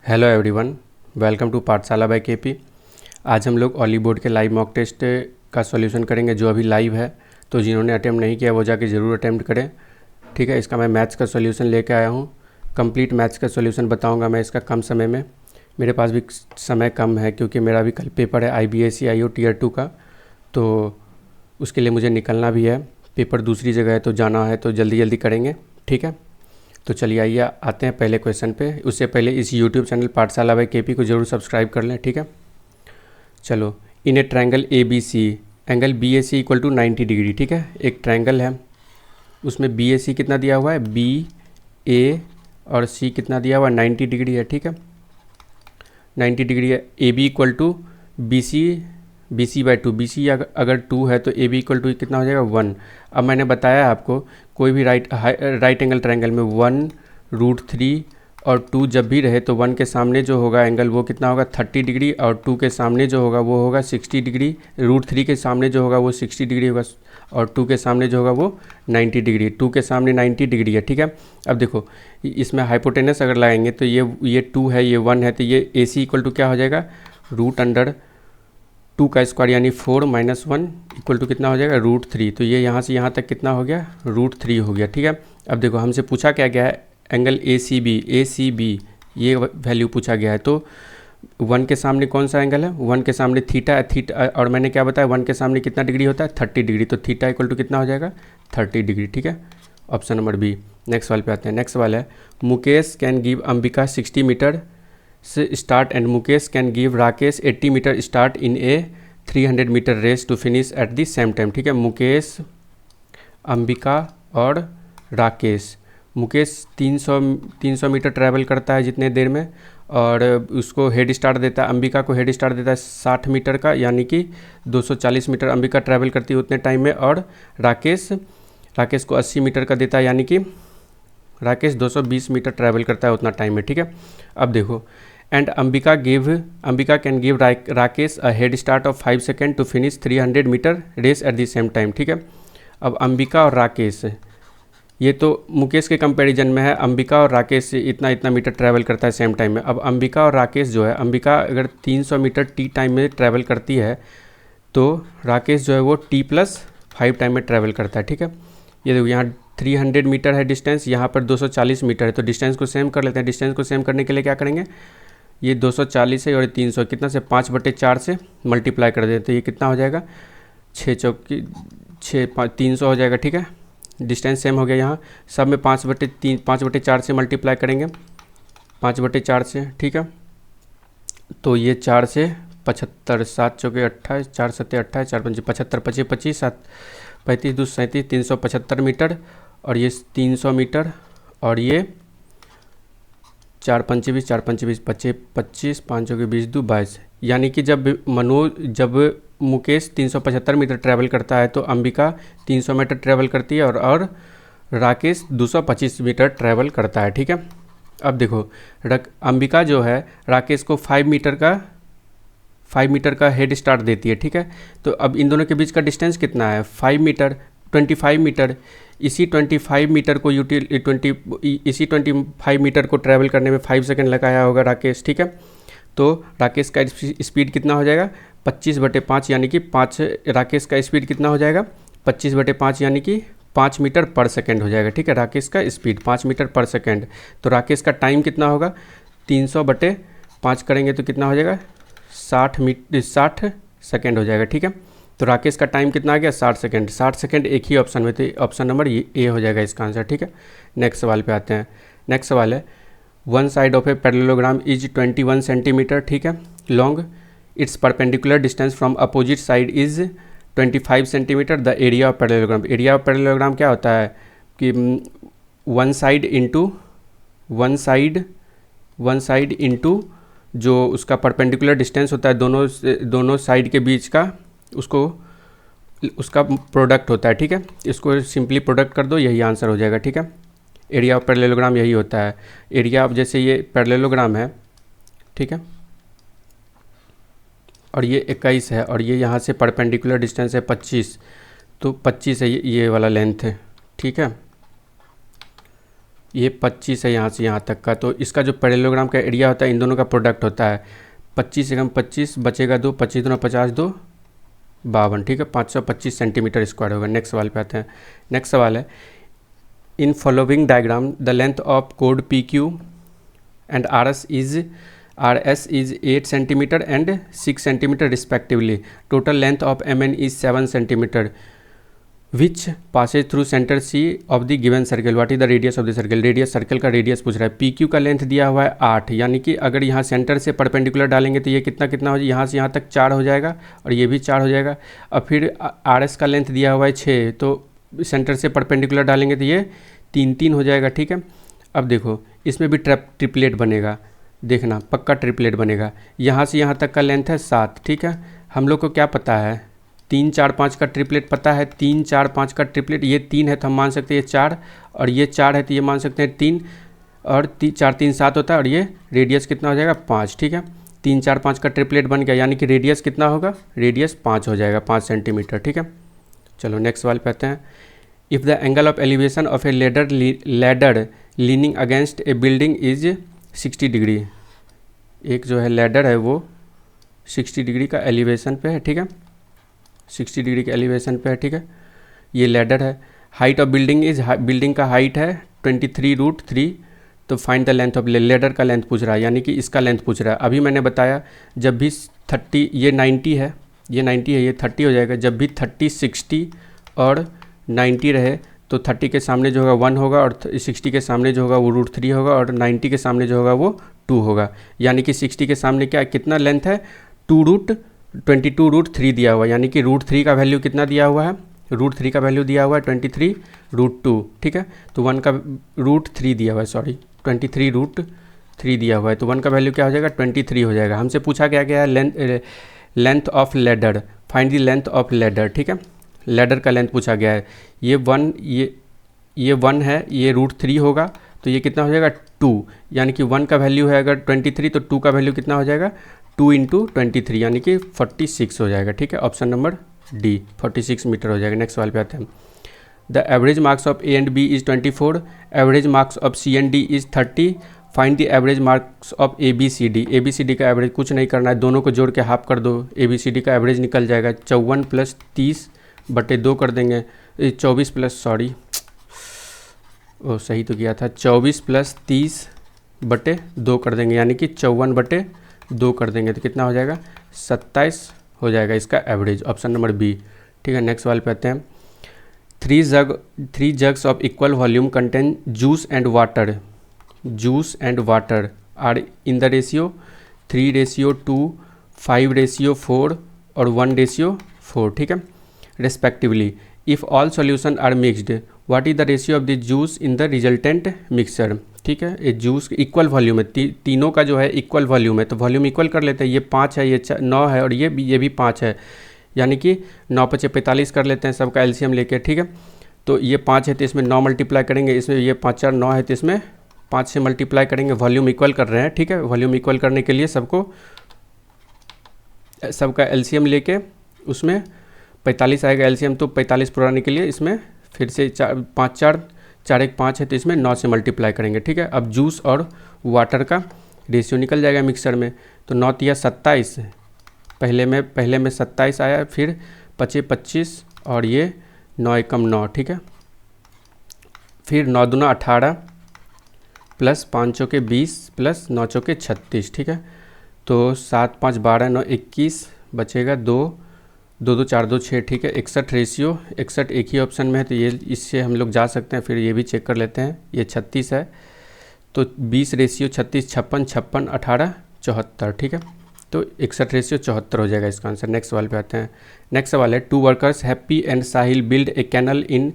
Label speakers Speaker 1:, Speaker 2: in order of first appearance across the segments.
Speaker 1: Hello everyone, welcome to पाठशाला by KP. आज हम लोग ऑली बोर्ड के लाइव मॉक टेस्ट का सॉल्यूशन करेंगे जो अभी लाइव है। तो जिन्होंने अटैम्प्ट नहीं किया वो जाके ज़रूर अटैम्प्ट करें। ठीक है, इसका मैं मैथ्स का सॉल्यूशन लेके आया हूँ। कंप्लीट मैथ्स का सॉल्यूशन बताऊँगा मैं इसका कम समय में। मेरे पास भी समय कम है क्योंकि मेरा भी कल पेपर है IBSE IO Tier 2 का, तो उसके लिए मुझे निकलना भी है। पेपर दूसरी जगह है तो जाना है, तो जल्दी जल्दी करेंगे। ठीक है, तो चलिए आइए आते हैं पहले क्वेश्चन पे। उससे पहले इस YouTube channel Pathshala by KP को जरूर सब्सक्राइब कर लें। ठीक है, चलो। In a triangle ABC angle BAC equal to 90 degree. ठीक है, एक ट्रायंगल है, उसमें BAC कितना दिया हुआ है, BA और C कितना दिया हुआ है, 90 डिग्री है। ठीक है, 90 डिग्री है। AB equal to BC by 2। BC अगर 2 है तो AB इक्वल टू कितना हो जाएगा, 1। अब मैंने बताया आपको कोई भी राइट एंगल ट्रायंगल में 1√3 और 2 जब भी रहे तो 1 के सामने जो होगा एंगल वो कितना होगा, 30 डिग्री, और 2 के सामने जो होगा वो होगा 60 डिग्री। √3 के सामने जो होगा वो 60 डिग्री होगा और 2 के सामने जो होगा वो 90 डिग्री। 2 के सामने 90 डिग्री है। ठीक है, अब देखो इसमें हाइपोटेनस अगर लगाएंगे तो ये 2 है, ये 1 है, तो ये AC इक्वल टू क्या हो जाएगा, √2 का स्क्वायर यानी 4 - 1 इक्वल टू कितना हो जाएगा, √3। तो ये यहाँ से यहाँ तक कितना हो गया, √3 हो गया। ठीक है, अब देखो हमसे पूछा क्या गया है, एंगल ACB ये वैल्यू पूछा गया है। तो 1 के सामने कौन सा एंगल है, 1 के सामने थीटा, और मैंने क्या बताया 1 के सामने कितना डिग्री होता है, 30 डिग्री। तो थीटा इक्वल टू कितना हो जाएगा, 30 डिग्री। ठीक है, ऑप्शन नंबर बी। नेक्स्ट वाले पे आते हैं। नेक्स्ट वाला है, Mukesh can give Ambika 60 metre से start and Mukesh can give Rakesh 80 metre start in a 300 metre race to finish at the same time. ठीक है, मुकेश, अंबिका और राकेश। मुकेश 300 मीटर ट्रैवल करता है जितने देर में, और उसको हेड स्टार्ट देता है, अंबिका को हेड स्टार्ट देता है 60 मीटर का, यानी कि 240 मीटर अंबिका ट्रैवल करती है उतने टाइम में, और राकेश को 80 मीटर का देता है, यानी कि राकेश 220 मीटर ट्रैवल करता है उतना टाइम में। ठीक है, अब देखो, and Ambika can give Rakesh a head start of 5 second to finish 300 metre race at the same time. ठीक है, अब अंबिका और राकेश, ये तो मुकेश के कंपैरिजन में है। अंबिका और राकेश इतना मीटर ट्रैवल करता है सेम टाइम में। अब अंबिका और राकेश जो है, अंबिका अगर 300 मीटर T टाइम में ट्रैवल करती है तो राकेश जो है वो T+5 टाइम में ट्रैवल करता है। ठीक है, ये देखो यहाँ 300 मीटर है डिस्टेंस, यहाँ पर 240 मीटर है, तो डिस्टेंस को सेम कर लेते हैं। डिस्टेंस को सेम करने के लिए क्या करेंगे, ये 240 है और 300 कितना से 5/4 से मल्टीप्लाई कर देते हैं, तो ये कितना हो जाएगा, 6 चौकी 6 300 हो जाएगा। ठीक है, डिस्टेंस सेम हो गया। यहाँ सब में 5/4 से मल्टीप्लाई करेंगे, 5/4 से। ठीक है, तो ये 4 से 75, 7 चौके 28, 4 सत्ते 28, 4 पंचे 75, 25 25, 7 35 2 37, 375 मीटर, और ये 300 मीटर, और ये 4 पंचे 20, 4 पंचे 20, 25 25, 5 चौके 20 2 22। यानी कि जब मुकेश 375 मीटर ट्रैवल करता है तो अंबिका 300 मीटर ट्रैवल करती है, और राकेश 225 मीटर ट्रैवल करता है। ठीक है, अब देखो अंबिका जो है राकेश को 5 मीटर का हेड स्टार्ट देती है। ठीक है, तो अब इन दोनों के बीच का डिस्टेंस कितना है, 5 मीटर, 25 मीटर। इसी 25 मीटर को ट्रैवल करने में 5 सेकंड लगाया होगा राकेश। ठीक है, तो राकेश का स्पीड कितना हो जाएगा, 25/5, यानी कि 5, राकेश का स्पीड कितना हो जाएगा, 25/5 यानी कि 5 मीटर पर सेकंड हो जाएगा। ठीक है, राकेश का स्पीड 5 मीटर पर सेकंड। तो राकेश का टाइम कितना होगा, 300/5 करेंगे तो कितना हो जाएगा, 60 सेकंड हो जाएगा। ठीक है, तो राकेश का टाइम कितना आ गया, 60 सेकंड। 60 सेकंड एक ही ऑप्शन में थे, ऑप्शन नंबर ए हो जाएगा इसका आंसर। ठीक है, नेक्स्ट सवाल पे आते हैं। नेक्स्ट सवाल है, one side of a parallelogram is 21 centimetre. ठीक है, long, it's perpendicular distance from opposite side is 25 centimetre. The area of parallelogram, area of parallelogram क्या होता है कि वन साइड इंटू जो उसका परपेंडिकुलर डिस्टेंस होता है दोनों साइड के बीच का, उसका प्रोडक्ट होता है। ठीक है, इसको सिंपली प्रोडक्ट कर दो, यही आंसर हो जाएगा। ठीक है, एरिया ऑफ पैरेललोग्राम यही होता है। एरिया ऑफ, जैसे ये पैरेललोग्राम है, ठीक है, और ये 21 है, और ये यहाँ से परपेंडिकुलर डिस्टेंस है 25, तो 25 है ये वाला लेंथ है। ठीक है, ये 25 है यहाँ से यहाँ तक का, तो इसका जो पैरेललोग्राम का एरिया होता है इन दोनों का प्रोडक्ट होता है 25 एकम 25 बचेगा 2, 25 दूना 50, 2 52, ठीक है 525 सेंटीमीटर स्क्वायर होगा। नेक्स्ट सवाल पे आते हैं। नेक्स्ट सवाल है in following diagram the length of कोड P Q and R S is 8 centimetre and 6 centimetre respectively. Total length of M N is 7 centimetre which passes through centre C of the given circle. What is the radius of the circle. Radius circle का radius पूछ रहा है। P Q का length दिया हुआ है 8, यानी कि अगर यहाँ सेंटर से परपेंडिकुलर डालेंगे तो ये कितना कितना हो जाएगा, यहाँ से यहाँ तक 4 हो जाएगा और ये भी 4 हो जाएगा। अब फिर आर एस का लेंथ दिया हुआ है 6, तो सेंटर से परपेंडिकुलर डालेंगे तो ये 3 हो जाएगा, ठीक है। अब देखो इसमें भी ट्रिपलेट बनेगा, देखना पक्का ट्रिपलेट बनेगा। यहाँ से यहाँ तक का लेंथ है 7, ठीक है। हम लोग को क्या पता है 3 4 5 का ट्रिपलेट पता है, 3 4 5 का ट्रिपलेट, ये 3 है तो हम मान सकते हैं ये 4 और ये 4 है तो ये मान सकते हैं 3 और 4 3 7 होता है और ये रेडियस कितना हो जाएगा 5, ठीक है। 3 4 5 का ट्रिपलेट बन गया, यानी कि रेडियस कितना होगा, रेडियस 5 हो जाएगा, 5 सेंटीमीटर, ठीक है। चलो नेक्स्ट सवाल पे आते हैं। If the angle of elevation of A ladder leaning against A building is 60 degree. एक जो है लैडर है वो 60 डिग्री का एलिवेशन पे है, ठीक है, 60 डिग्री के एलिवेशन पे है, ठीक है। ये लैडर है। Height of building is, building का हाइट है 23√3, तो find the length of ladder का लेंथ पूछ रहा है, यानी कि इसका लेंथ पूछ रहा है। अभी मैंने बताया जब भी 30, ये 90 है, ये 90 है, ये 30 हो जाएगा। जब भी 30 60 और 90 रहे तो 30 के सामने जो होगा 1 होगा और 60 के सामने जो होगा वो √3 होगा और 90 के सामने जो होगा वो 2 होगा, यानी कि 60 के सामने क्या कितना लेंथ है 22√3 दिया हुआ है, यानी कि √3 का वैल्यू कितना दिया हुआ है, √3 का वैल्यू दिया हुआ है 23√2, ठीक है। तो 1 का √3 दिया हुआ है, सॉरी 23√3 दिया हुआ है, तो 1 का वैल्यू क्या हो जाएगा 23 हो जाएगा। हमसे पूछा गया है length of ladder, find the length of ladder, ठीक है। लैडर का लेंथ पूछा गया है। ये 1 है, ये √3 होगा तो ये कितना हो जाएगा 2, यानी कि 1 का वैल्यू है अगर 23 तो 2 का वैल्यू कितना हो जाएगा 2 × 23, यानी कि 46 हो जाएगा, ठीक है। ऑप्शन नंबर डी 46 मीटर हो जाएगा। नेक्स्ट सवाल पे आते हैं। The average marks of A and B is 24, average marks of C and D is 30, find the average marks of A B C D. A B C D का average कुछ नहीं करना है, दोनों को जोड़ के हाफ कर दो, ए बी सी डी का एवरेज निकल जाएगा। 54 + 30 बटे 2 कर देंगे, 24 प्लस, सॉरी ओ सही तो किया था, 24 + 30 बटे 2 कर देंगे, यानी कि 54 बटे 2 कर देंगे तो कितना हो जाएगा 27 हो जाएगा इसका एवरेज। ऑप्शन नंबर बी, ठीक है। नेक्स्ट सवाल पे आते हैं। 3 jugs of equal volume contain juice and water, juice and water are in the ratio 3:2, 5:4 और 1:4, ठीक है, respectively. If all solution are mixed, what is the ratio of the juice in the resultant mixture, ठीक है। ये juice equal volume है, तीनों का जो है इक्वल वॉल्यूम है, तो वॉल्यूम इक्वल कर लेते हैं। ये 5 है, ये 9 है और ये भी 5 है, यानी कि 9 × 5 = 45 कर लेते हैं सबका एलसीएम लेके, ठीक है। तो ये 5 है तो इसमें 9 मल्टीप्लाई करेंगे, इसमें ये 5 4 9 है तो इसमें 5 से मल्टीप्लाई करेंगे। वॉल्यूम इक्वल कर रहे हैं, ठीक है। वॉल्यूम इक्वल करने के लिए सबका एलसीएम लेके उसमें 45 आएगा एलसीएम, तो 45 पुराने के लिए इसमें फिर से 5 4 4 1 5 है तो इसमें 9 से मल्टीप्लाई करेंगे, ठीक है। अब जूस और वाटर का रेशियो निकल जाएगा मिक्सर में, तो 9 × 27, पहले में 27 आया, फिर 5 25 और ये 9 × 9, ठीक है। फिर 9 दूना 18 + 5 चौके 20 + 9 चौके 36, ठीक है। तो 7 5 12 9 21 बचेगा 2 2 2 4 2 6, ठीक है। 61 रेशियो, 61 एक ही ऑप्शन में है तो ये इससे हम लोग जा सकते हैं। फिर ये भी चेक कर लेते हैं, ये 36 है तो 20:36 56 56 18 74, ठीक है। तो 61 रेशियो 74 हो जाएगा इसका आंसर। नेक्स्ट सवाल पे आते हैं। नेक्स्ट सवाल है 2 workers Happy and Sahil build a canal in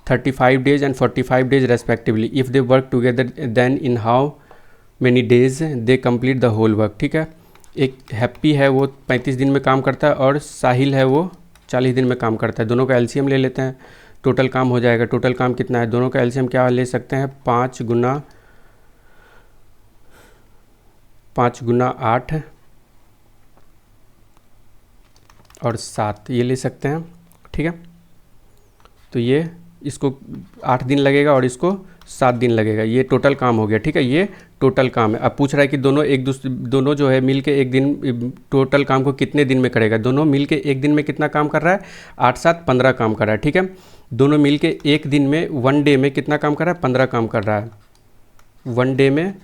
Speaker 1: 35 days and 45 days respectively. If they work together then in how many days they complete the whole work, ठीक है। एक हैप्पी है वो 35 दिन में काम करता है और साहिल है वो 40 दिन में काम करता है। दोनों का एलसीएम ले लेते हैं, टोटल काम हो जाएगा। टोटल काम कितना है, दोनों का एलसीएम क्या ले सकते हैं 5 × 8 और 7 ये ले सकते हैं, ठीक है। तो ये इसको 8 दिन लगेगा और इसको 7 दिन लगेगा। ये टोटल काम हो गया, ठीक है, ये टोटल काम है। अब पूछ रहा है कि दोनों जो है मिल के एक दिन टोटल काम को कितने दिन में करेगा। दोनों मिल के एक दिन में कितना काम कर रहा है, 8 7 15 काम कर रहा है, ठीक है। दोनों मिल के एक दिन में 1 डे में कितना काम कर रहा है, 15 काम कर रहा है। 1 डे में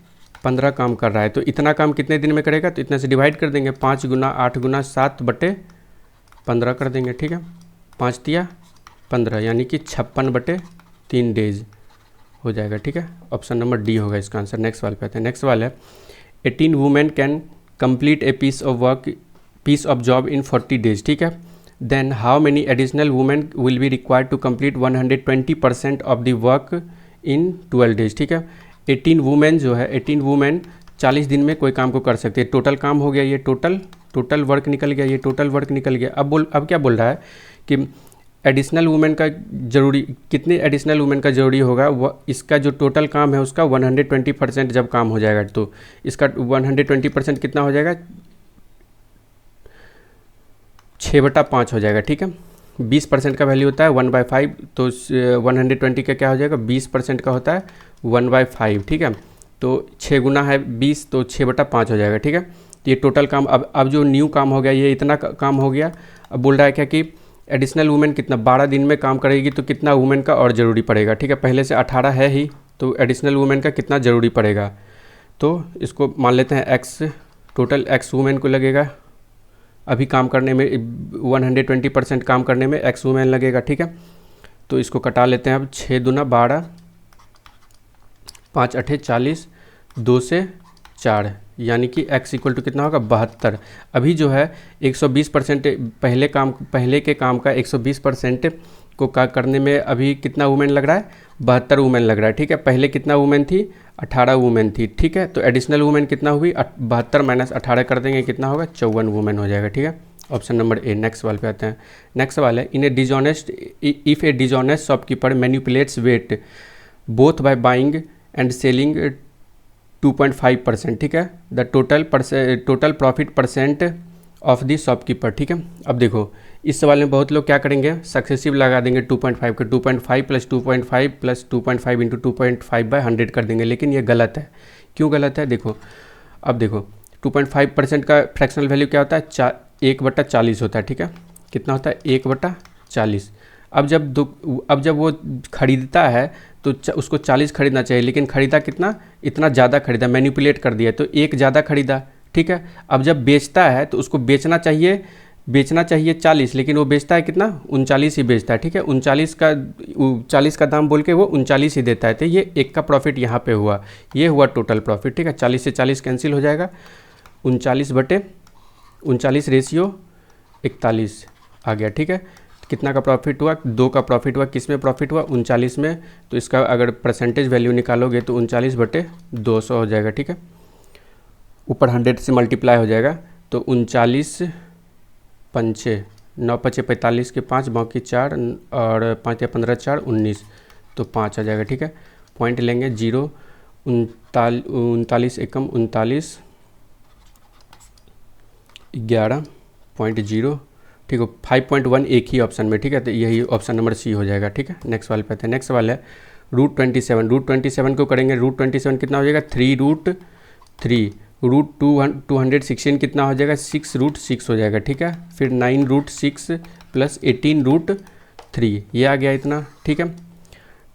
Speaker 1: 15 काम कर रहा है, तो इतना काम कितने दिन में करेगा, तो इतना से डिवाइड कर देंगे, 5 गुना 8 गुना 7 बटे 15 कर देंगे, ठीक है। 5 तिया 15 यानी कि 56 बटे 3 डेज हो जाएगा, ठीक है। ऑप्शन नंबर डी होगा इसका आंसर। नेक्स्ट सवाल पे आते हैं। नेक्स्ट सवाल है 18 women can complete a piece of job in 40 days, ठीक है। Then how many additional women will be required to complete 120% of the work in 12 days, ठीक है। 18 वुमेन जो है, 18 वुमेन 40 दिन में कोई काम को कर सकते हैं। टोटल काम हो गया, ये टोटल वर्क निकल गया, ये टोटल वर्क निकल गया। अब क्या बोल रहा है कि एडिशनल वुमेन का जरूरी, कितने एडिशनल वुमेन का ज़रूरी होगा, वह इसका जो टोटल काम है उसका 120% जब काम हो जाएगा तो इसका 120% कितना हो जाएगा, 6/5 हो जाएगा, ठीक है। 20% का वैल्यू होता है 1/5, तो 120 का क्या हो जाएगा, 20% का होता है 1/5, ठीक है। तो 6 गुना है 20, तो 6/5 हो जाएगा, ठीक है। तो ये टोटल काम, अब जो न्यू काम हो गया ये इतना काम हो गया। अब बोल रहा है क्या कि एडिशनल वुमेन कितना 12 दिन में काम करेगी, तो कितना वुमेन का और ज़रूरी पड़ेगा, ठीक है। पहले से 18 है ही, तो एडिशनल वुमेन का कितना ज़रूरी पड़ेगा, तो इसको मान लेते हैं x, टोटल x वुमेन को लगेगा अभी काम करने में, 120% काम करने में x वुमेन लगेगा, ठीक है। तो इसको कटा लेते हैं अब, 6 दूना 12, 5 8 40, 2 से 4 यानी कि x इक्वल टू कितना होगा, 72। अभी जो है 120% पहले के काम का 120% को करने में अभी कितना वुमेन लग रहा है, 72 वुमेन लग रहा है, ठीक है। पहले कितना वुमेन थी, 18 वुमेन थी, ठीक है। तो एडिशनल वुमेन कितना हुई, 72 माइनस 18 कर देंगे, कितना होगा, 54 वुमेन हो जाएगा, ठीक है। Option number A. नेक्स्ट सवाल पे आते हैं। नेक्स्ट सवाल है if a dishonest shopkeeper manipulates weight both by buying and selling 2.5%, ठीक है, the total profit percent of the shopkeeper, ठीक है। अब देखो इस सवाल में बहुत लोग क्या करेंगे, सक्सेसिव लगा देंगे 2.5 के, 2.5 प्लस 2.5 प्लस 2.5 इंटू 2.5/100 कर देंगे, लेकिन ये गलत है। क्यों गलत है, देखो अब देखो 2.5% का फ्रैक्शनल वैल्यू क्या होता है, 1/40 होता है, ठीक है। कितना होता है, 1/40। अब जब वो खरीदता है तो उसको 40 खरीदना चाहिए, लेकिन खरीदा कितना, इतना ज़्यादा खरीदा, मैनिपुलेट कर दिया, तो एक ज़्यादा खरीदा, ठीक है। अब जब बेचता है तो उसको बेचना चाहिए 40, लेकिन वो बेचता है कितना, 39 ही बेचता है, ठीक है। 40 का दाम बोल के वो 39 ही देता है, तो ये एक का प्रॉफिट यहाँ पे हुआ, ये हुआ टोटल प्रॉफिट, ठीक है। 40 से 40 कैंसिल हो जाएगा, 39/39 रेशियो 41 आ गया, ठीक है। कितना का प्रॉफिट हुआ, 2 का प्रॉफिट हुआ, किस में प्रॉफिट हुआ, 39 में। तो इसका अगर परसेंटेज वैल्यू निकालोगे तो 39/200 हो जाएगा, ठीक है। ऊपर 100 से मल्टीप्लाई हो जाएगा, तो 39 पंचे 9 पचे 45 के 5, बाकी 4 और 5 या 15 4 19, तो 5 आ जाएगा, ठीक है। पॉइंट लेंगे 0, 39 एकम 39, 11.0, ठीक है। 5.1 एक ही ऑप्शन में, ठीक है, तो यही ऑप्शन नंबर सी हो जाएगा, ठीक है। नेक्स्ट सवाल पे आते हैं। नेक्स्ट सवाल है √27 को करेंगे, √27 कितना हो जाएगा, 3√3, √216 कितना हो जाएगा, 6√6 हो जाएगा, ठीक है। फिर 9√6 प्लस 18√3, ये आ गया इतना, ठीक है।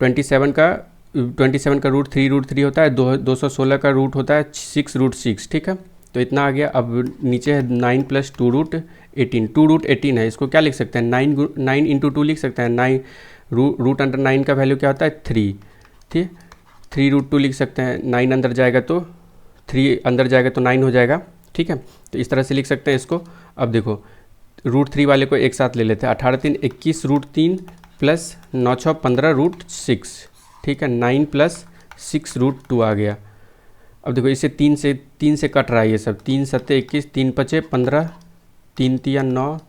Speaker 1: 27 का √3 होता है, 216 का रूट होता है 6√6, ठीक है। तो इतना आ गया। अब नीचे है 9 प्लस 2√18, 2√18 है, इसको क्या लिख सकते हैं, 9 इंटू 2 लिख सकते हैं। 9 रूट अंडर 9 का वैल्यू क्या होता है, 3, ठीक। 3√2 लिख सकते हैं, 9 अंदर जाएगा तो 3 अंदर जाएगा तो 9 हो जाएगा, ठीक है। तो इस तरह से लिख सकते हैं इसको। अब देखो √3 वाले को एक साथ ले लेते हैं, 18 3 21 √3 प्लस 9 6 15√6, ठीक है। 9 प्लस 6√2 आ गया। अब देखो इसे 3 से कट रहा है ये सब, 3 7 21, 3 5 15, 3 3 9,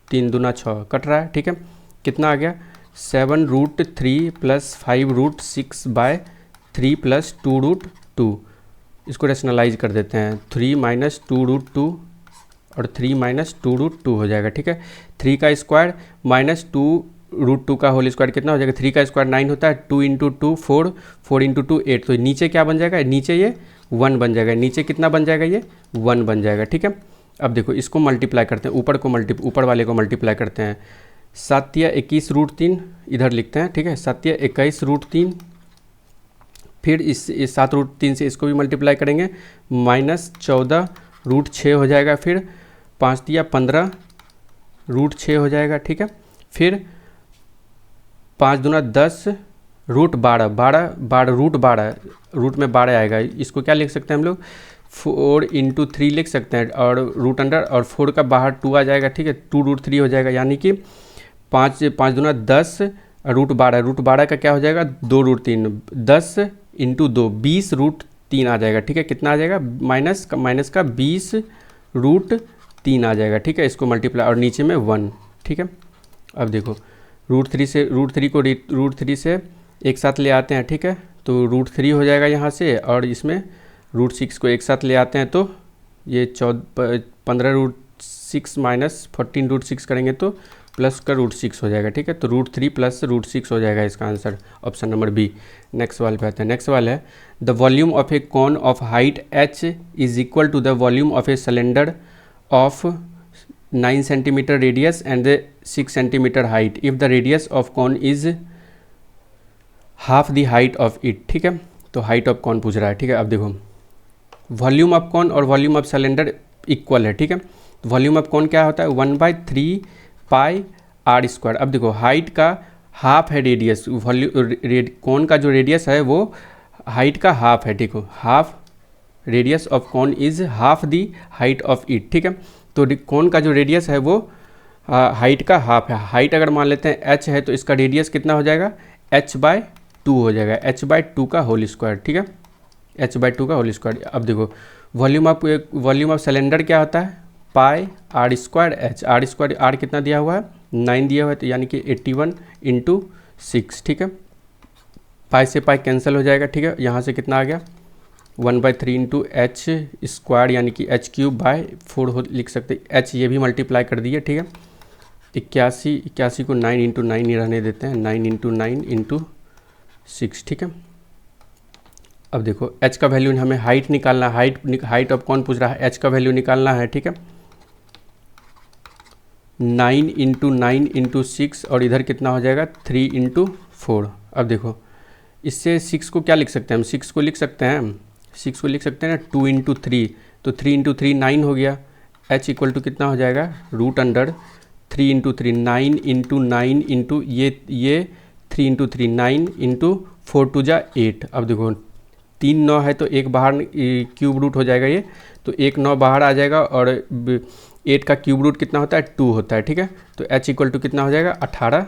Speaker 1: 3 दूना 6 कट रहा है, ठीक है। कितना आ गया, 7√3 प्लस 5√6/3 प्लस 2√2। इसको रेशनलाइज कर देते हैं, 3 माइनस 2√2 और 3 माइनस 2√2 हो जाएगा, ठीक है। 3 का स्क्वायर माइनस 2 रूट 2 का होल स्क्वायर कितना हो जाएगा, 3 का स्क्वायर 9 होता है, 2 इंटू 2 4, 4 इंटू 2 8, तो नीचे क्या बन जाएगा, नीचे ये 1 बन जाएगा, नीचे कितना बन जाएगा, ये 1 बन जाएगा। ठीक है, अब देखो इसको मल्टीप्लाई करते हैं, ऊपर वाले को मल्टीप्लाई करते हैं। 7 या 21 रूट 3 इधर लिखते हैं। ठीक है, 7 या 21 रूट 3, फिर इस 7 रूट 3 से इसको भी मल्टीप्लाई करेंगे, -14 रूट 6 हो जाएगा, फिर 5 या 15 रूट 6 हो जाएगा। ठीक है, फिर 5 दूना 10 रूट 12 रूट में 12 आएगा, इसको क्या लिख सकते हैं हम लोग, 4 इंटू 3 लिख सकते हैं, और रूट अंडर और 4 का बाहर 2 आ जाएगा। ठीक है, 2 रूट 3 हो जाएगा, यानी कि 5 दूना 10 रूट 12 का क्या हो जाएगा, 2 रूट 3, 10 इंटू 2 20 रूट 3 आ जाएगा। ठीक है, कितना आ जाएगा, माइनस का 20 रूट 3 आ जाएगा। ठीक है, इसको मल्टीप्लाई और नीचे में 1। ठीक है, अब देखो रूट 3 से एक साथ ले आते हैं। ठीक है, तो रूट 3 हो जाएगा यहाँ से, और इसमें रूट 6 को एक साथ ले आते हैं, तो ये 15 रूट 6 माइनस 14 रूट 6 करेंगे तो प्लस का रूट 6 हो जाएगा। ठीक है, तो रूट 3 प्लस रूट 6 हो जाएगा इसका answer, option number B. Next सवाल पे आते हैं। नेक्स्ट सवाल है, the volume of a cone of height h is equal to the volume of a cylinder of 9 centimetre radius and 6 centimetre height if the radius of cone is half the height of it. ठीक है, तो height of cone पूछ रहा है। ठीक है, अब देखो वॉल्यूम ऑफ कॉन और वॉल्यूम ऑफ सिलेंडर इक्वल है। ठीक है, वॉल्यूम ऑफ कॉन क्या होता है, 1/3 पाई आर स्क्वायर। अब देखो हाइट का हाफ है रेडियस, कॉन का जो रेडियस है वो हाइट का हाफ है। देखो half radius of cone is half the height of it. ठीक है, तो कॉन का जो रेडियस है वो हाइट का हाफ है। हाइट अगर मान लेते हैं h है, तो इसका रेडियस कितना हो जाएगा, h/2 हो जाएगा, h/2 का होल स्क्वायर। ठीक है, h/2 का होल स्क्वायर। अब देखो वॉल्यूम ऑफ सिलेंडर क्या होता है, पाई आर स्क्वायर एच, आर कितना दिया हुआ है, 9 दिया हुआ है, तो यानी कि 81 इंटू 6। ठीक है, पाई से पाई कैंसिल हो जाएगा। ठीक है, यहाँ से कितना आ गया, 1/3 इंटू एच स्क्वायर, यानी कि h³/4 लिख सकते, h ये भी मल्टीप्लाई कर दिए। ठीक है, 81 को 9 इंटू 9 ही रहने देते हैं, 9 इंटू 9 इंटू 6। ठीक है, अब देखो h का वैल्यू हमें हाइट निकालना है, हाइट ऑफ कौन पूछ रहा है, h का वैल्यू निकालना है। ठीक है, 9 इंटू 9 इंटू 6, और इधर कितना हो जाएगा, 3 इंटू 4। अब देखो इससे 6 को क्या लिख सकते हैं हम, 6 को लिख सकते हैं ना 2 इंटू 3, तो 3 इंटू 3 9 हो गया, h इक्वल टू कितना हो जाएगा, root under 3 into 3 9 into 9 into ये 3 इंटू 3 9 इंटू 4 2 जा 8। अब देखो 3 9 है तो एक बाहर क्यूब रूट हो जाएगा ये, तो 1 9 बाहर आ जाएगा, और 8 का क्यूब रूट कितना होता है, 2 होता है। ठीक है, तो h इक्वल टू कितना हो जाएगा, 18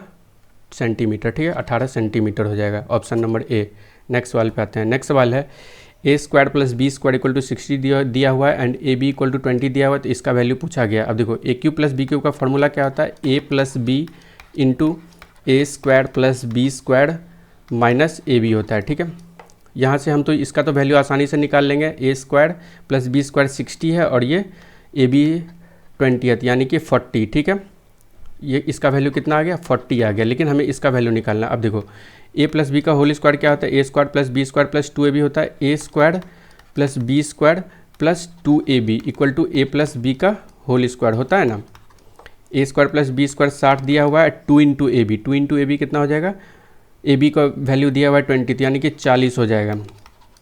Speaker 1: सेंटीमीटर। ठीक है, 18 सेंटीमीटर हो जाएगा, ऑप्शन नंबर ए। नेक्स्ट सवाल पे आते हैं। नेक्स्ट सवाल है, a² + b² इक्वल टू 60 दिया हुआ है एंड ab इक्वल टू 20 दिया हुआ है, तो इसका वैल्यू पूछा गया। अब देखो a³ + b³ का फॉर्मूला क्या होता है, a + b into a² + b² minus ab होता है। ठीक है, यहाँ से हम तो इसका तो वैल्यू आसानी से निकाल लेंगे, a² + b² 60 है, और ये ab 20, यानी कि 40। ठीक है, ये इसका वैल्यू कितना आ गया, 40 आ गया, लेकिन हमें इसका वैल्यू निकालना। अब देखो a + b का होल स्क्वायर क्या होता है, a² + b² + 2ab होता है, a² + b² + 2ab equal to a + b का होल स्क्वायर होता है ना। a² + b² 60 दिया हुआ है, 2 इंटू ab कितना हो जाएगा, ab का वैल्यू दिया हुआ है 20, तो यानी कि 40 हो जाएगा,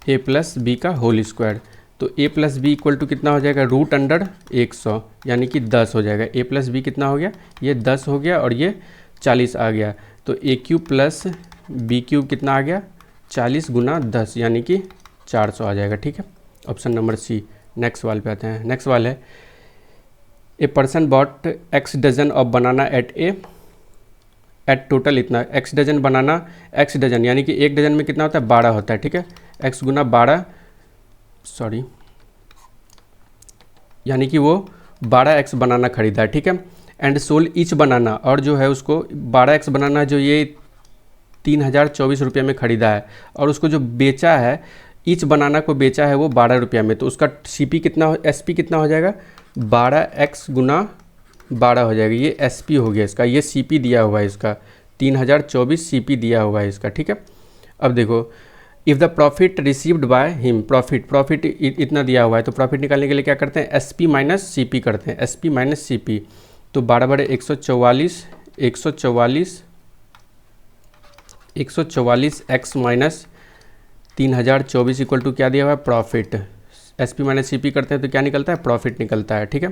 Speaker 1: a + b का होल स्क्वायर। तो a + b इक्वल टू कितना हो जाएगा, रूट अंडर 100, यानी कि 10 हो जाएगा। a + b कितना हो गया, ये 10 हो गया, और ये 40 आ गया, तो a³ + b³ कितना आ गया, 40 गुना 10, यानी कि 400 आ जाएगा। ठीक है, ऑप्शन नंबर सी। नेक्स्ट सवाल पे आते हैं। नेक्स्ट सवाल है, a person bought x dozen of banana at total इतना, x dozen banana, x dozen यानी कि 1 डजन में कितना होता है, 12 होता है। ठीक है, x गुना 12, यानी कि वो 12x बनाना खरीदा है। ठीक है, एंड सोल्ड ईच बनाना, और जो है उसको 12x बनाना जो ये 3024 रुपये में ख़रीदा है, और उसको जो बेचा है, ईच बनाना को बेचा है वो 12 रुपये में, तो उसका CP कितना, SP कितना हो जाएगा, 12x गुना 12 हो जाएगा, ये SP हो गया इसका, ये CP दिया हुआ है इसका 3024 CP दिया हुआ है इसका, ठीक है। अब देखो, if the profit received by him, profit इतना दिया हुआ है, तो प्रॉफिट निकालने के लिए क्या करते हैं, SP माइनस CP करते हैं, SP माइनस CP। तो 12 बड़े 144 x माइनस 3024 इक्वल टू क्या दिया हुआ है, प्रॉफिट। SP माइनस CP करते हैं तो क्या निकलता है, प्रॉफिट निकलता है, ठीक है।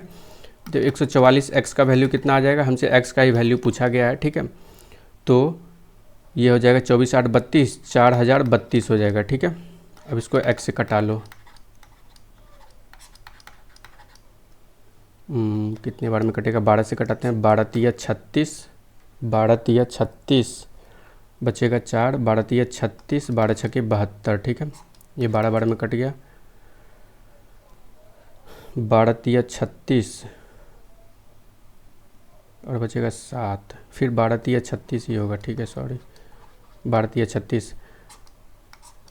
Speaker 1: तो 144 x का वैल्यू कितना आ जाएगा, हमसे x का ही वैल्यू पूछा गया है, ठीक है। तो ये हो जाएगा 24 8 32, 4032 हो जाएगा, ठीक है। अब इसको x से कटा लो, कितने बार में कटेगा, 12 से कटाते हैं, 12 तिया 36, 12 तिया 36 बचेगा 4, 12 तिया 36, 12 छके 72, ठीक है। ये 12 बार में कट गया, 12 तिया 36 और बचेगा 7, फिर 12 तिया 36 ही होगा, ठीक है, सॉरी, 12 तिया 36,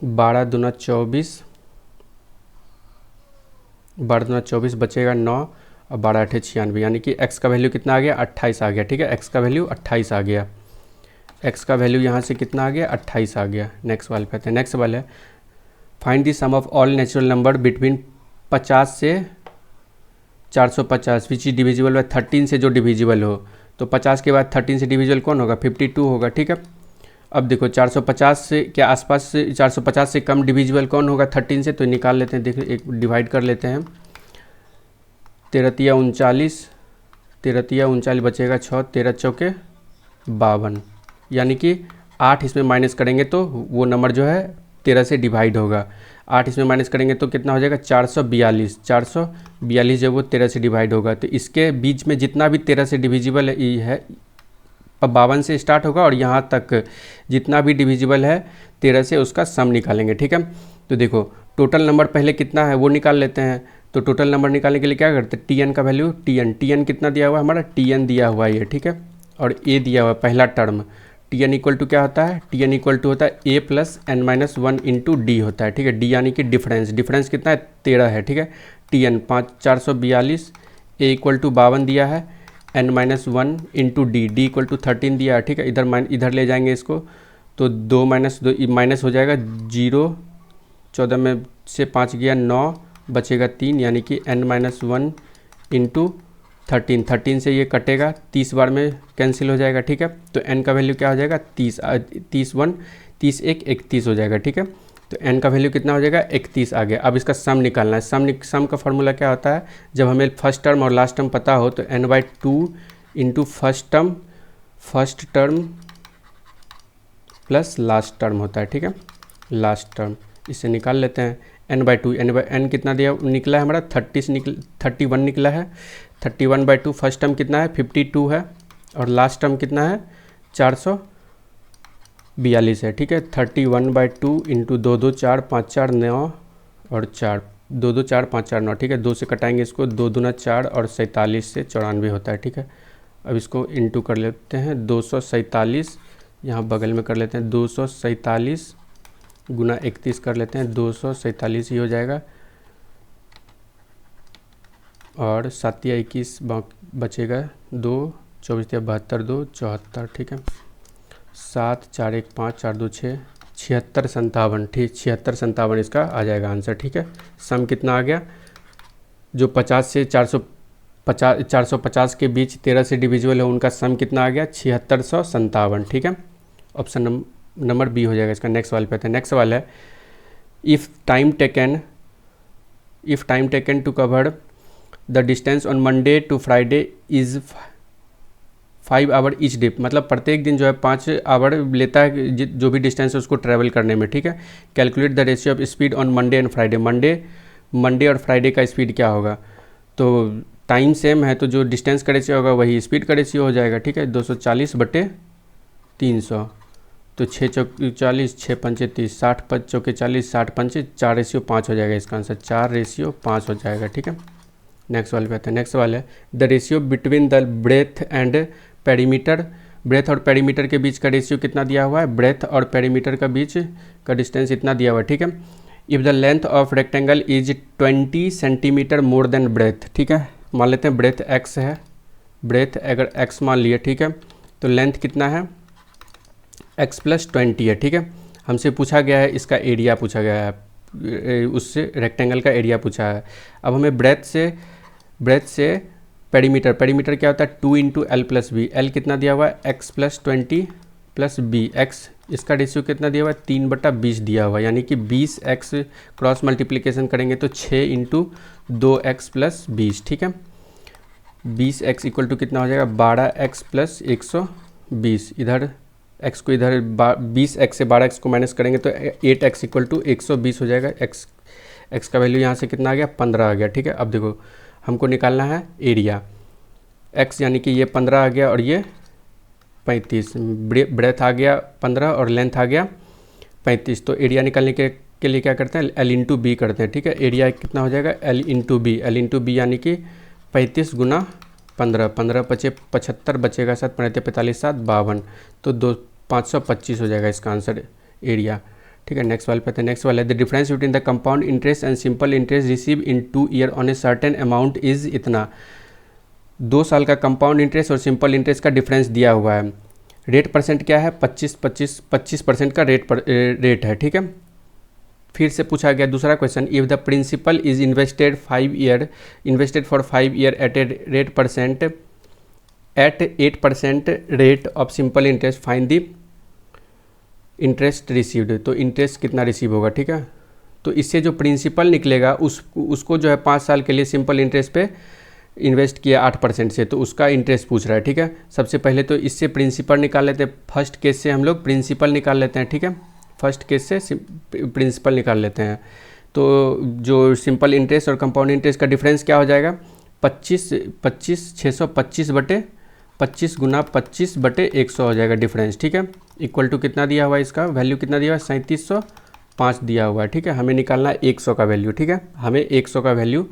Speaker 1: 12 दूना 24, 12 दूना 24 बचेगा 9 और 12 8 96, यानी कि x का वैल्यू कितना आ गया, 28 आ गया, ठीक है। x का वैल्यू 28 आ गया, x का वैल्यू यहाँ से कितना आ गया, 28 आ गया। नेक्स्ट वाले पे आते हैं। नेक्स्ट वाला है find the sum of all natural number between 50 से 450 विच इज डिविजिबल बाय 13 से जो डिविजिबल हो। तो 50 के बाद 13 से डिविजिबल कौन होगा, 52 होगा, ठीक है। अब देखो 450 से क्या आसपास से 450 से कम डिविजिबल कौन होगा 13 से, तो निकाल लेते हैं, देखिए एक डिवाइड कर लेते हैं। 13 तिया 39, 13 तिया 39 बचेगा 6, 13 चौके 52, यानी कि 8 इसमें माइनस करेंगे तो वो नंबर जो है 13 से डिवाइड होगा। 8 इसमें माइनस करेंगे तो कितना हो जाएगा, 442, 442 जब वो 13 से डिवाइड होगा। तो इसके बीच में जितना भी 13 से डिविजिबल है 52 से स्टार्ट होगा और यहाँ तक जितना भी डिविजिबल है 13 से उसका सम निकालेंगे, ठीक है। तो देखो टोटल नंबर पहले कितना है वो निकाल लेते हैं। तो टोटल नंबर निकालने के लिए क्या करते हैं, TN का वैल्यू, TN कितना दिया हुआ है हमारा, TN दिया हुआ है ये, ठीक है। और A दिया हुआ है पहला टर्म, TN इक्वल टू क्या होता है, TN इक्वल टू होता है A plus n-1 into D होता है, ठीक है। D यानी कि डिफरेंस कितना है, 13 है, ठीक है। TN 442, A इक्वल टू 52 दिया है, n-1 into D equal to 13 दिया है, ठीक है। इधर ले जाएंगे इसको तो 2 माइनस हो जाएगा 0, 14 में से 5 गया 9, बचेगा 3, यानी कि n-1 इंटू 13 से ये कटेगा, 30 बार में कैंसिल हो जाएगा, ठीक है। तो n का वैल्यू क्या हो जाएगा, 30 31 हो जाएगा, ठीक है। तो n का वैल्यू कितना हो जाएगा, 31 आ गया। अब इसका सम निकालना है। सम का फॉर्मूला क्या होता है, जब हमें फर्स्ट टर्म और लास्ट टर्म पता हो तो n/2 into first term plus last term होता है, ठीक है, लास्ट टर्म। इसे निकाल लेते हैं। n/2 n कितना दिया निकला है हमारा, 31 निकला है। 31/2 फर्स्ट टर्म कितना है, 52 है, और लास्ट टर्म कितना है, 442 है, ठीक है। 31/2 इंटू 2 2 4 5 4 9 और 4 2 2 4 5 4 9, ठीक है। 2 से कटाएंगे इसको, 2 दूना 4 और 47 से 94 होता है, ठीक है। अब इसको इंटू कर लेते हैं, 247 यहाँ बगल में कर लेते हैं, 247 गुना 31 कर लेते हैं, 247 ही हो जाएगा, और 7 या 21 बचेगा 2, 24 या 72 2 74, ठीक है। 7 4 1 5 4 2 6 76 57, ठीक, 76 57 इसका आ जाएगा आंसर, ठीक है। सम कितना आ गया, जो 50 से 450 के बीच 13 से डिविजिबल है उनका सम कितना आ गया, 7657, ठीक है। ऑप्शन नंबर बी हो जाएगा इसका। नेक्स्ट वाले पे आते हैं। नेक्स्ट वाला है if time taken to cover the distance on Monday to Friday is 5 hour each day, मतलब प्रत्येक दिन जो है 5 आवर लेता है जो भी डिस्टेंस है उसको ट्रैवल करने में, ठीक है। Calculate the ratio of speed on Monday and Friday, Monday और फ्राइडे का स्पीड क्या होगा। तो टाइम सेम है तो जो डिस्टेंस का रेशियो होगा वही स्पीड का रेशियो हो जाएगा, ठीक है। 240/300, तो 6 चौके 40, 6 पंचे 30, 60 5 चौके 40, 60 पंचे 4:5 हो जाएगा इसका आंसर, 4:5 हो जाएगा, ठीक है। नेक्स्ट वाले पे आते हैं। नेक्स्ट वाले है the ratio between the breadth and perimeter, breadth और पेरीमीटर के बीच का रेशियो कितना दिया हुआ है, ब्रेथ और पेरीमीटर का बीच का डिस्टेंस इतना दिया हुआ है, ठीक है। If the length of rectangle is 20 centimetre more than breadth, ठीक है। मान लेते हैं ब्रेथ x है, ब्रेथ अगर x मान लिए, ठीक है, तो लेंथ कितना है x+20 है, ठीक है। हमसे पूछा गया है इसका एरिया पूछा गया है, उससे रेक्टेंगल का एरिया पूछा है। अब हमें ब्रेथ से पेरीमीटर क्या होता है 2 × l+b। l कितना दिया हुआ है x+20 + b। x इसका रेशियो कितना दिया हुआ है 3/20 दिया हुआ है, यानी कि 20x क्रॉस मल्टीप्लिकेशन करेंगे तो 6 × 2x + 20, ठीक है। 20x = कितना हो जाएगा 12x + 120। इधर x को इधर 20x से 12x को माइनस करेंगे तो 8x = 120 हो जाएगा। x का वैल्यू यहाँ से कितना आ गया 15 आ गया, ठीक है। अब देखो हमको निकालना है एरिया। x यानी कि ये 15 आ गया और ये 35, ब्रेथ आ गया 15 और लेंथ आ गया 35। तो एरिया निकालने के लिए क्या करते हैं l × b करते हैं, ठीक है। एरिया कितना हो जाएगा l × b। l × b यानी कि 35 × 15, 15 × 5 = 75, बचेगा 7, 45, 7 52, तो 525 हो जाएगा इसका आंसर एरिया, ठीक है। नेक्स्ट वाले पे आते हैं। नेक्स्ट वाला है the difference between the compound interest and simple interest receive in 2 year on a certain amount is इतना। 2 साल का कंपाउंड इंटरेस्ट और सिंपल इंटरेस्ट का डिफरेंस दिया हुआ है। रेट परसेंट क्या है 25% का रेट है, ठीक है। फिर से पूछा गया दूसरा question, if the principal is invested for 5 year at 8% rate of simple interest, find the interest received. तो इंटरेस्ट कितना रिसीव होगा, ठीक है। तो इससे जो प्रिंसिपल निकलेगा उसको जो है 5 साल के लिए सिंपल इंटरेस्ट पे इन्वेस्ट किया 8% से, तो उसका इंटरेस्ट पूछ रहा है, ठीक है। सबसे पहले तो इससे प्रिंसिपल निकाल लेते हैं। फर्स्ट केस से हम लोग प्रिंसिपल निकाल लेते हैं, ठीक है। फर्स्ट केस से प्रिंसिपल निकाल लेते हैं। तो जो सिंपल इंटरेस्ट और कंपाउंड इंटरेस्ट का डिफरेंस क्या हो जाएगा 625 × 25/100 हो जाएगा डिफरेंस, ठीक है। इक्वल टू कितना दिया हुआ है, इसका वैल्यू कितना दिया हुआ है 3705 दिया हुआ है, ठीक है। हमें निकालना है 100 का वैल्यू, ठीक है। हमें 100 का वैल्यू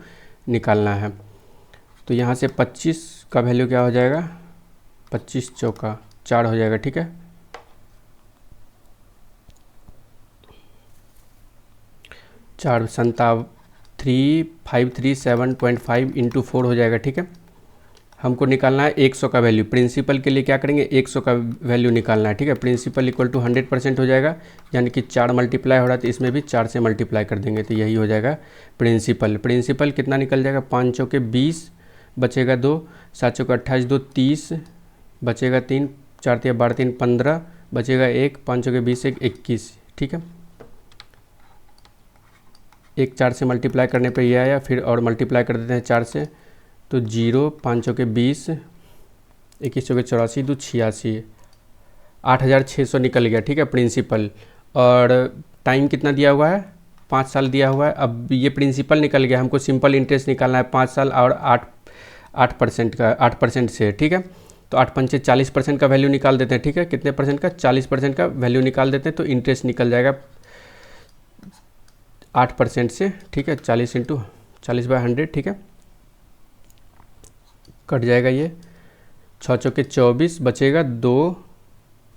Speaker 1: निकालना है। तो यहाँ से 25 का वैल्यू क्या हो जाएगा 25 चौका 4 हो जाएगा, ठीक है। 4 3,537.5 × 4 हो जाएगा, ठीक है। हमको निकालना है 100 का वैल्यू। प्रिंसिपल के लिए क्या करेंगे 100 का वैल्यू निकालना है, ठीक है। प्रिंसिपल = 100% हो जाएगा, यानी कि 4 मल्टीप्लाई हो रहा है तो इसमें भी 4 से मल्टीप्लाई कर देंगे तो यही हो जाएगा प्रिंसिपल कितना निकल जाएगा 5 चौके 20, बचेगा 2, 7 चौके 28, 2 30, बचेगा 3, 4 × 12, 3 15, बचेगा 1, 5 चौके 20, 1 21, ठीक है। 1 4 से मल्टीप्लाई करने पे ये आया, फिर और मल्टीप्लाई कर देते हैं 4 से तो 0, 5 चौके 20, 21 चौके 84, 2 86, 8600 निकल गया, ठीक है प्रिंसिपल। और टाइम कितना दिया हुआ है 5 साल दिया हुआ है। अब ये प्रिंसिपल निकल गया, हमको सिंपल इंटरेस्ट निकालना है 5 साल और 8% से, ठीक है। तो 8 पंचे 40% का वैल्यू निकाल देते हैं, ठीक है। कितने परसेंट का 40% का वैल्यू निकाल देते हैं तो इंटरेस्ट निकल जाएगा 8% से, ठीक है। 40 × 40/100, ठीक है। कट जाएगा ये 6 चौके 24, बचेगा 2,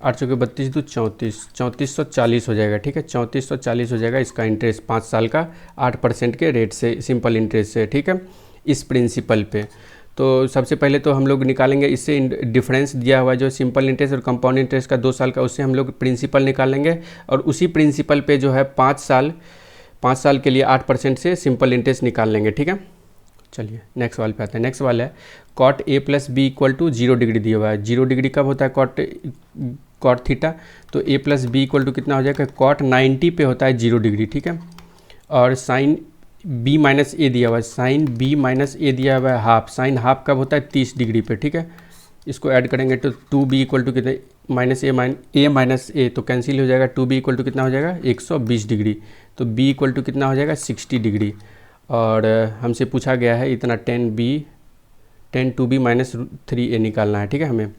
Speaker 1: 8 चौके 32, 2 34, 3440 हो जाएगा, ठीक है। 3440 हो जाएगा इसका इंटरेस्ट 5 साल का 8% के रेट से, सिंपल इंटरेस्ट से, ठीक है, इस प्रिंसिपल पे। तो सबसे पहले तो हम लोग निकालेंगे इससे डिफरेंस दिया हुआ है जो सिंपल इंटरेस्ट और कंपाउंड इंटरेस्ट का 2 साल का, उससे हम लोग प्रिंसिपल निकालेंगे और उसी प्रिंसिपल पे जो है 5 साल के लिए 8% से सिंपल इंटरेस्ट निकाल लेंगे, ठीक है। चलिए नेक्स्ट वाले पे आते हैं। नेक्स्ट वाला है cot A + B = 0 डिग्री दिया हुआ है। 0 डिग्री कब होता है cot थीटा, तो A + B = कितना हो जाएगा cot 90 पे होता है 0 डिग्री, ठीक है। और sin B - A दिया हुआ है, sin B - A दिया हुआ है हाफ, sin हाफ कब होता है 30 डिग्री पे, ठीक है। इसको ऐड करेंगे तो 2B = कितना -A तो कैंसिल हो जाएगा। 2B = कितना हो जाएगा 120 डिग्री, तो B = कितना हो जाएगा 60 डिग्री। और हमसे पूछा गया है इतना 10 2B - 3A निकालना है, ठीक है हमें।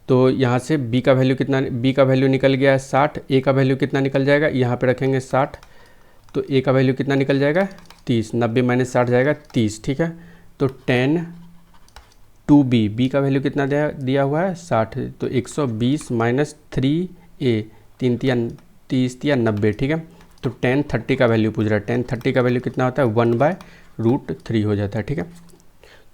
Speaker 1: तो यहाँ से B का वैल्यू कितना, B का वैल्यू निकल गया है 60, A का वैल्यू कितना निकल जाएगा, यहाँ पे रखेंगे 60, तो A का वैल्यू कितना निकल जाएगा 30, 90 - 60 जाएगा 30, ठीक है। तो 10 2B, B का वैल्यू कितना दिया हुआ है 60, तो 120 - 3A, 3 30 या 90, ठीक है। तो 10 30 का वैल्यू पूछ रहा है, 10 30 का वैल्यू कितना होता है 1/√3 हो जाता है, ठीक है।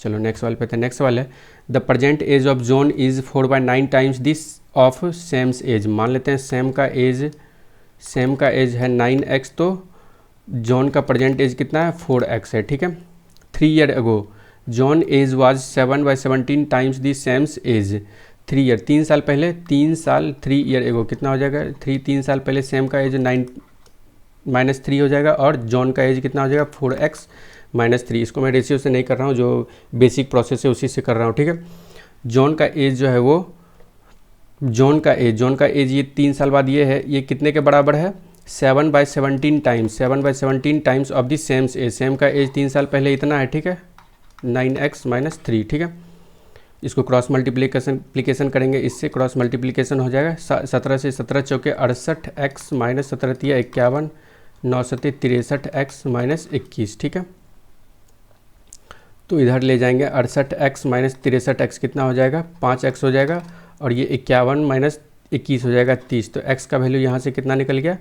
Speaker 1: चलो नेक्स्ट वाले पे आते हैं। नेक्स्ट वाला है the present age of John is 4/9 times this of Sam's age. मान लेते हैं सेम का एज है 9x, तो जॉन का प्रेजेंट एज कितना है 4x है, ठीक है। 3 year ago John age was 7/17 times the Sam's age. 3 year 3 साल पहले, 3 साल 3 ईयर एगो कितना हो जाएगा 3 साल पहले सेम का एज 9-3 हो जाएगा, और जॉन का एज कितना हो जाएगा 4x - 3। इसको मैं रेशियो से नहीं कर रहा हूँ, जो बेसिक प्रोसेस है उसी से कर रहा हूँ, ठीक है। जॉन का एज जो है वो जॉन का एज ये 3 साल बाद ये है, ये कितने के बराबर है 7/17 times of the Sam's age. Sam का एज 3 साल पहले इतना है, ठीक है, 9x - 3, ठीक है। इसको क्रॉस मल्टीप्लिकेशन करेंगे, इससे क्रॉस मल्टीप्लिकेशन हो जाएगा 17 से 17 चौके 68x - 17 तिया 51, 9 सत्ते 63x - 21, ठीक है। तो इधर ले जाएंगे 68x - 63x कितना हो जाएगा 5x हो जाएगा, और ये 51 - 21 हो जाएगा 30। तो x का वैल्यू यहाँ से कितना निकल गया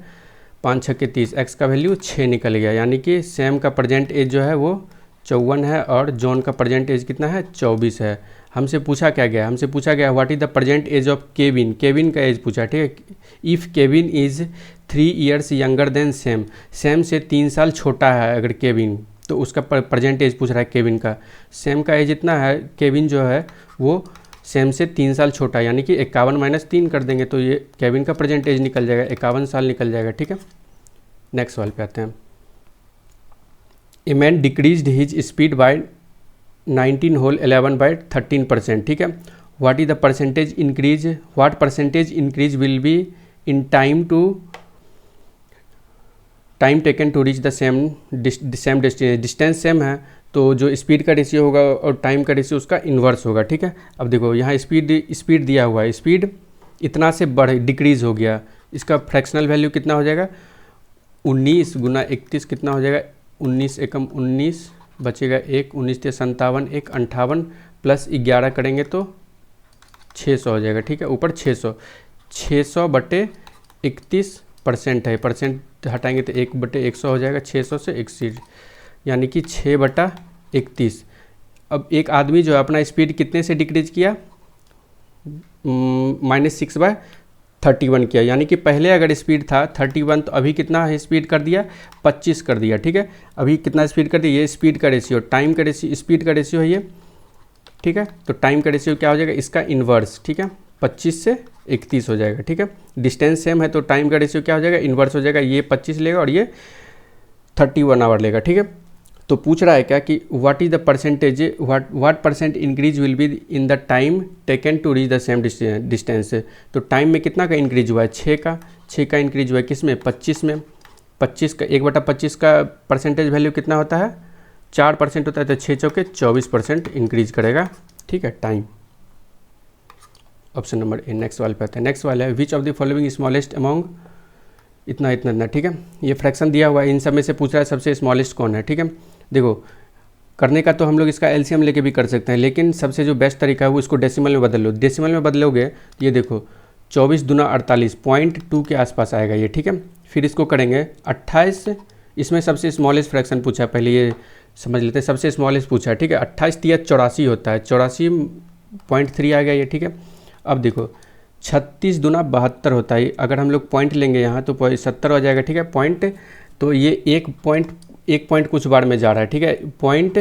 Speaker 1: 5 छक्के 30, x का वैल्यू 6 निकल गया। यानी कि सेम का प्रेजेंट एज जो है वो 54 है, और जॉन का प्रेजेंट एज कितना है 24 है। हमसे पूछा गया what is the present age of Kevin. Kevin का एज पूछा, ठीक है। If Kevin is 3 years younger than Sam से 3 साल छोटा है अगर केविन, तो उसका प्रेजेंट एज पूछ रहा है केविन का। सेम का एज इतना है, केविन जो है वो सेम से 3 साल छोटा है, यानी कि 51 - 3 कर देंगे तो ये केविन का प्रेजेंट एज निकल जाएगा 51 साल निकल जाएगा, ठीक है। नेक्स्ट सवाल पे आते हैं। A man decreased his speed by 19 whole 11/13%, ठीक है। What is the percentage increase will be in time taken to reach the same distance same है, तो जो स्पीड का रेशियो होगा और टाइम का रेशियो उसका इन्वर्स होगा, ठीक है। अब देखो यहाँ स्पीड दिया हुआ है, स्पीड इतना से डिक्रीज़ हो गया, इसका फ्रैक्शनल वैल्यू कितना हो जाएगा 19 × 31 कितना हो जाएगा 19 एकम 19 बचेगा 1, 19 × 57 1 58 प्लस 11 करेंगे तो 600 हो जाएगा, ठीक है। ऊपर 600 बटे 31% है, परसेंट हटाएंगे तो 1/100 हो जाएगा, 600 से 61 यानी कि 6/31। अब एक आदमी जो है अपना स्पीड कितने से डिक्रीज किया -6/31 किया, यानी कि पहले अगर स्पीड था 31 तो अभी कितना है स्पीड कर दिया 25 कर दिया, ठीक है। अभी कितना स्पीड कर दिया, ये स्पीड का रेशियो, टाइम का रेशियो, स्पीड का रेशियो है ये, ठीक है। तो टाइम का रेशियो क्या हो जाएगा इसका इन्वर्स, ठीक है, 25 से 31 हो जाएगा, ठीक है। डिस्टेंस सेम है तो टाइम का रेशियो क्या हो जाएगा इन्वर्स हो जाएगा, ये 25 लेगा और ये 31 आवर लेगा, ठीक है। तो पूछ रहा है क्या कि what is the percentage what percent increase will be in the time taken to reach the same distance. तो टाइम में कितना का इंक्रीज हुआ है 6 का इंक्रीज हुआ है, किस में 25 में। 25 का 1/25 का परसेंटेज वैल्यू कितना होता है 4% होता है, तो 6 चौके 24% इंक्रीज करेगा, ठीक है, time. Option number A. Next वाले पे आते हैं। नेक्स्ट वाला है which of the following smallest among इतना, ठीक है। ये फ्रैक्शन दिया हुआ है, इन सब में से पूछ रहा है सबसे स्मॉलेस्ट कौन है, ठीक है। देखो करने का तो हम लोग इसका एलसीएम लेके भी कर सकते हैं, लेकिन सबसे जो बेस्ट तरीका है वो इसको डेसिमल में बदल लो। डेसिमल में बदलोगे तो ये देखो 24 दूना 48 0.2 के आसपास आएगा ये, ठीक है। फिर इसको करेंगे 28, इसमें सबसे स्मॉलेस्ट फ्रैक्शन पूछा, पहले ये समझ लेते हैं, सबसे स्मॉलेस्ट पूछा है, ठीक है। 28 × 84 होता है, 84.3 आ गया ये, ठीक है। अब देखो 36 दूना 72 होता है, अगर हम लोग पॉइंट लेंगे यहाँ तो 70 हो जाएगा, ठीक है। पॉइंट तो ये एक पॉइंट कुछ बार में जा रहा है, ठीक है। पॉइंट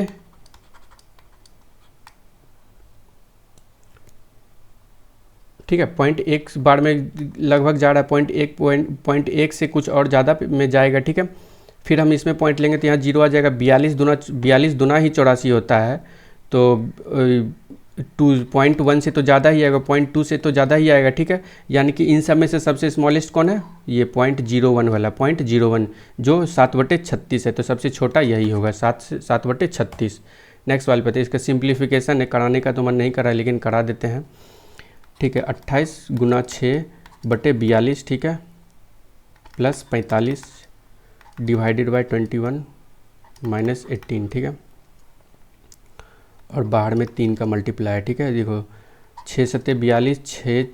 Speaker 1: ठीक है, 0.1 बार में लगभग जा रहा है, 0.1 से कुछ और ज़्यादा में जाएगा, ठीक है। फिर हम इसमें पॉइंट लेंगे तो यहाँ 0 आ जाएगा, 42 दूना ही 84 होता है, तो 2.1 से तो ज़्यादा ही आएगा, 0.2 से तो ज़्यादा ही आएगा, ठीक है। यानी कि इन सब में से सबसे स्मॉलेस्ट कौन है ये 0.01 वाला, 0.01 जो 7/36 है, तो सबसे छोटा यही होगा 7/36। नेक्स्ट वाले पे इसका सिंप्लीफिकेशन है, कराने का तो मन नहीं कर रहा है लेकिन करा देते हैं, ठीक है। 28 × 6/42, ठीक है, प्लस 45 डिवाइडेड बाय 21 - 18, ठीक है। और बाहर में 3 का मल्टीप्लाई है, ठीक है। देखो 6 × 7 = 42, 6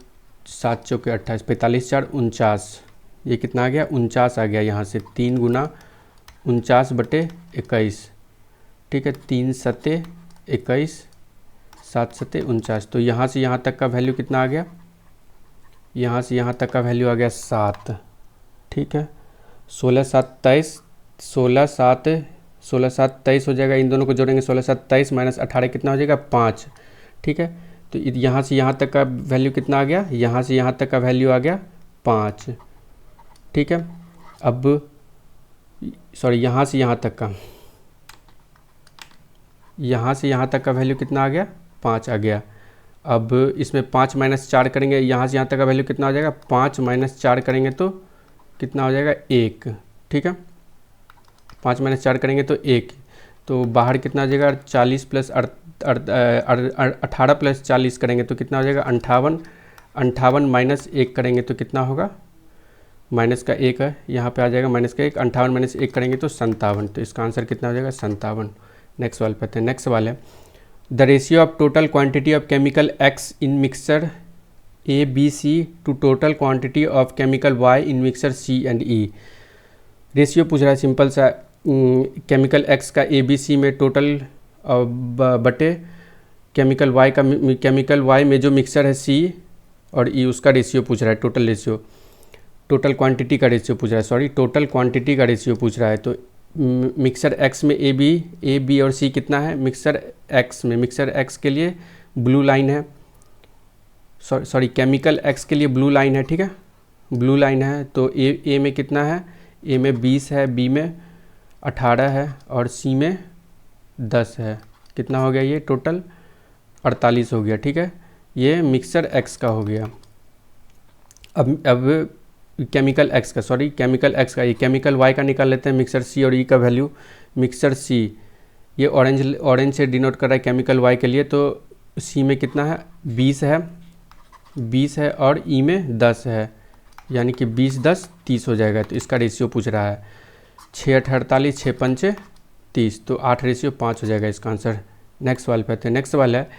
Speaker 1: × 7 = 28, 45 × 4 = 49, ये कितना आ गया 49 आ गया यहाँ से, 3 × 49/21, ठीक है। 3 × 7 = 21, 7 सत्ते 49। तो यहाँ से यहाँ तक का वैल्यू कितना आ गया, यहाँ से यहाँ तक का वैल्यू आ गया 7, ठीक है। 16 7 23, 16 7 23 हो जाएगा। इन दोनों को जोड़ेंगे 16 7 23 माइनस 18 कितना हो जाएगा 5, ठीक है। तो यहाँ से यहाँ तक का वैल्यू कितना आ गया, यहाँ से यहाँ तक का वैल्यू आ गया 5, ठीक है। अब सॉरी, यहाँ से यहाँ तक का, यहाँ से यहाँ तक का वैल्यू कितना आ गया 5 आ गया। अब इसमें 5 माइनस 4 करेंगे, यहाँ से यहाँ तक का वैल्यू कितना हो जाएगा, 5 माइनस 4 करेंगे तो कितना हो जाएगा 1, ठीक है। 5 माइनस 4 करेंगे तो 1, तो बाहर कितना हो जाएगा 40 प्लस 18 प्लस 40 करेंगे तो कितना हो जाएगा 58, 58 माइनस 1 करेंगे तो कितना होगा, माइनस का 1 है, यहाँ पे आ जाएगा माइनस का 1, 58 माइनस 1 करेंगे तो 57। तो इसका आंसर कितना हो जाएगा 57। नेक्स्ट सवाल पे आते हैं। नेक्स्ट सवाल है the ratio of total quantity of chemical X in mixture A B C to total quantity of chemical Y in mixture C and E. Ratio पूछ रहा है सिंपल सा, केमिकल एक्स का ए बी सी में टोटल बटे chemical Y का, chemical Y में जो मिक्सर है सी और ई उसका रेशियो पूछ रहा है, टोटल रेशियो, टोटल क्वांटिटी का रेशियो पूछ रहा है, सॉरी टोटल क्वांटिटी का रेशियो पूछ रहा है। तो मिक्सर एक्स में ए बी और सी कितना है, मिक्सर एक्स में, मिक्सर एक्स के लिए ब्लू लाइन है, सॉरी केमिकल एक्स के लिए ब्लू लाइन है, ठीक है, ब्लू लाइन है। तो ए में कितना है, ए में 20 है, बी में 18 है और सी में 10 है। कितना हो गया ये टोटल 48 हो गया, ठीक है। ये मिक्सर एक्स का हो गया। अब केमिकल एक्स का, सॉरी केमिकल एक्स का, ये केमिकल वाई का निकाल लेते हैं, मिक्सर सी और ई का वैल्यू। मिक्सर सी ये ऑरेंज से डिनोट कर रहा है केमिकल वाई के लिए। तो सी में कितना है 20 है और ई में 10 है, यानी कि 20 10 30 हो जाएगा। तो इसका रेशियो पूछ रहा है 6 8 48, 6 5 30, तो 8 रेशियो 5 हो जाएगा इसका आंसर। नेक्स्ट सवाल पे आते हैं। नेक्स्ट सवाल है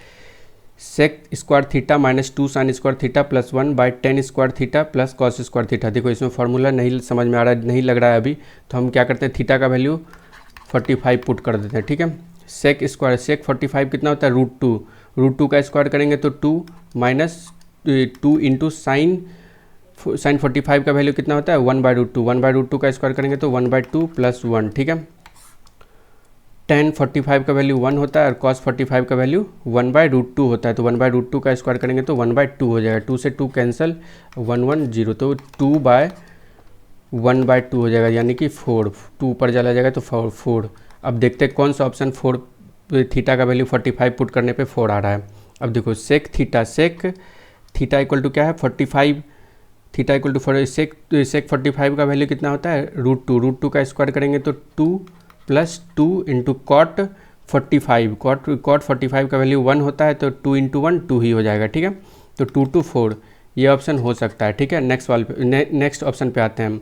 Speaker 1: sec square theta minus 2 sin square theta plus 1 by 10 square theta plus cos square theta. देखो इसमें फार्मूला नहीं समझ में आ रहा है, नहीं लग रहा है अभी, तो हम क्या करते हैं थीटा का वैल्यू 45 पुट कर देते हैं, ठीक है। सेक स्क्वायर, सेक 45 कितना होता है √2 का स्क्वायर करेंगे तो 2 माइनस 2 इंटू साइन 45 का वैल्यू कितना होता है 1/√2, 1/√2 का स्क्वायर करेंगे तो 1/2 प्लस 1, ठीक है। tan 45 का वैल्यू 1 होता है और cos 45 का वैल्यू 1/√2 होता है। तो 1/√2 का स्क्वायर करेंगे तो 1/2 हो जाएगा, 2 से 2 कैंसिल, 1 1 0, तो 2/1/2 हो जाएगा, यानी कि 4, 2 ऊपर चला जाएगा तो 4। अब देखते हैं कौन सा ऑप्शन 4 थीटा का वैल्यू 45 पुट करने पे 4 आ रहा है। अब देखो सेक थीटा इक्वल टू क्या है 45, थीटा इक्वल टू सेक 45 का वैल्यू कितना होता है √2 का स्क्वायर करेंगे तो 2 प्लस 2 इंटू कॉट 45, कॉट 45 का वैल्यू 1 होता है तो 2 इंटू 1 2 ही हो जाएगा, ठीक है। तो 2 to 4 ये ऑप्शन हो सकता है, ठीक है। नेक्स्ट ऑप्शन पे आते हैं हम।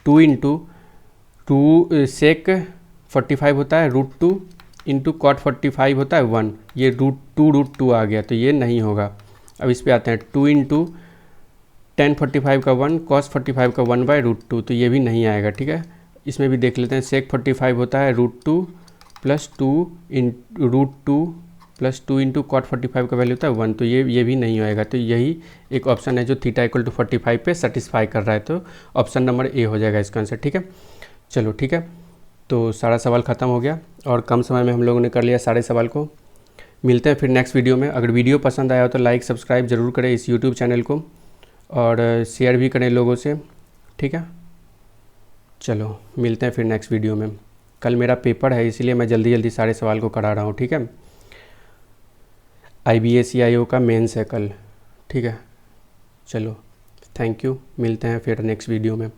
Speaker 1: 2 इंटू 2 सेक 45 होता है √2 इंटू कॉट 45 होता है 1, ये √2 आ गया तो ये नहीं होगा। अब इस पे आते हैं 2 इंटू tan 45 का 1 cos 45 का 1/√2, तो ये भी नहीं आएगा, ठीक है। इसमें भी देख लेते हैं सेक 45 होता है √2 प्लस 2 √2 प्लस 2 इंटू कॉट 45 का वैल्यू होता है 1, तो ये भी नहीं आएगा। तो यही एक ऑप्शन है जो थीटा इक्वल टू 45 पे सेटिस्फाई कर रहा है, तो ऑप्शन नंबर ए हो जाएगा इसका आंसर, ठीक है। चलो ठीक है, तो सारा सवाल ख़त्म हो गया और कम समय में हम लोगों ने कर लिया सारे सवाल को। मिलते हैं फिर नेक्स्ट वीडियो में। अगर वीडियो पसंद आया हो तो लाइक सब्सक्राइब ज़रूर करें इस यूट्यूब चैनल को और शेयर भी करें लोगों से, ठीक है। चलो मिलते हैं फिर नेक्स्ट वीडियो में। कल मेरा पेपर है इसलिए मैं जल्दी सारे सवाल को करा रहा हूँ, ठीक है। IBA CIO का मेंस है कल, ठीक है। चलो थैंक यू, मिलते हैं फिर नेक्स्ट वीडियो में।